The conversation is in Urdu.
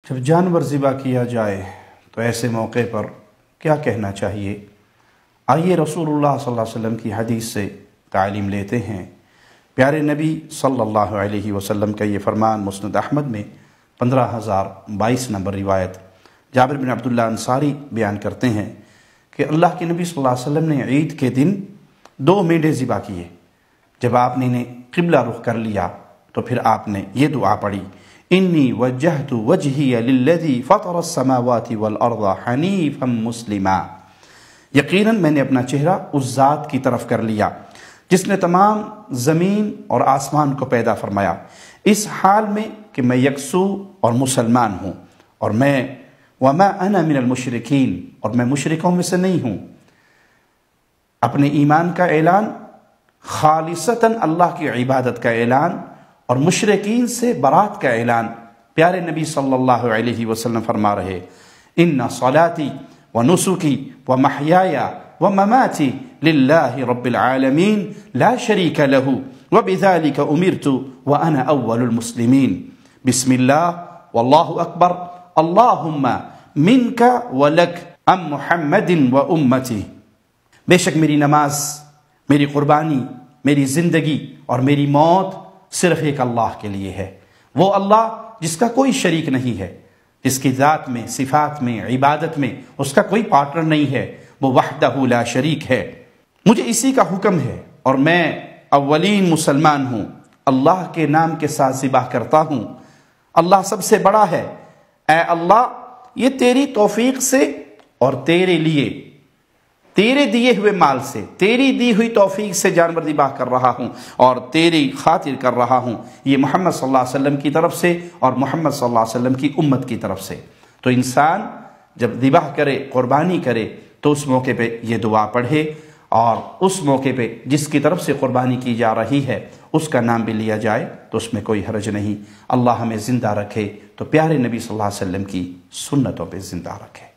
جب جانور ذبح کیا جائے تو ایسے موقع پر کیا کہنا چاہیے؟ آئیے رسول اللہ صلی اللہ علیہ وسلم کی حدیث سے تعلیم لیتے ہیں۔ پیارے نبی صلی اللہ علیہ وسلم کا یہ فرمان مسند احمد میں 15022 نمبر روایت جابر بن عبداللہ انصاری بیان کرتے ہیں کہ اللہ کے نبی صلی اللہ علیہ وسلم نے عید کے دن 2 مینڈے ذبح کیے۔ جب آپ نے انہیں قبلہ رخ کر لیا تو پھر آپ نے یہ دعا پڑھی، انی وجہت وجہی للذی فطر السماوات والارض حنیفا مسلما، یقیناً میں نے اپنا چہرہ اس ذات کی طرف کر لیا جس نے تمام زمین اور آسمان کو پیدا فرمایا، اس حال میں کہ میں یکسو اور مسلمان ہوں، اور میں وما انا من المشرکین، اور میں مشرکوں میں سے نہیں ہوں۔ اپنے ایمان کا اعلان، خالصتاً اللہ کی عبادت کا اعلان اور مشرکین سے برات کا اعلان۔ پیارے نبی صلی اللہ علیہ وسلم فرما رہے، ان صلاتی ونسکی ومحیای ومماتی للہ رب العالمین لا شریک لہ وبذلک امرت وانا اول المسلمین، بسم اللہ واللہ اکبر، اللہم منک ولک ام محمد و امتی۔ بے شک میری نماز، میری قربانی، میری زندگی اور میری موت صرف ایک اللہ کے لیے ہے، وہ اللہ جس کا کوئی شریک نہیں ہے، جس کی ذات میں، صفات میں، عبادت میں اس کا کوئی پارٹنر نہیں ہے، وہ وحدہ لا شریک ہے، مجھے اسی کا حکم ہے اور میں اولین مسلمان ہوں، اللہ کے نام کے ساتھ ذبح کرتا ہوں، اللہ سب سے بڑا ہے، اے اللہ یہ تیری توفیق سے اور تیرے لیے، تیرے دیے ہوئے مال سے، تیری دی ہوئی توفیق سے جانور ذبح کر رہا ہوں اور تیری خاطر کر رہا ہوں، یہ محمد صلی اللہ علیہ وسلم کی طرف سے اور محمد صلی اللہ علیہ وسلم کی امت کی طرف سے۔ تو انسان جب ذبح کرے، قربانی کرے تو اس موقع پہ یہ دعا پڑھے، اور اس موقع پہ جس کی طرف سے قربانی کی جا رہی ہے اس کا نام بھی لیا جائے تو اس میں کوئی حرج نہیں۔ اللہ ہمیں زندہ رکھے تو پیارے نبی صلی اللہ علیہ وسلم کی سنتوں پہ زندہ رکھے۔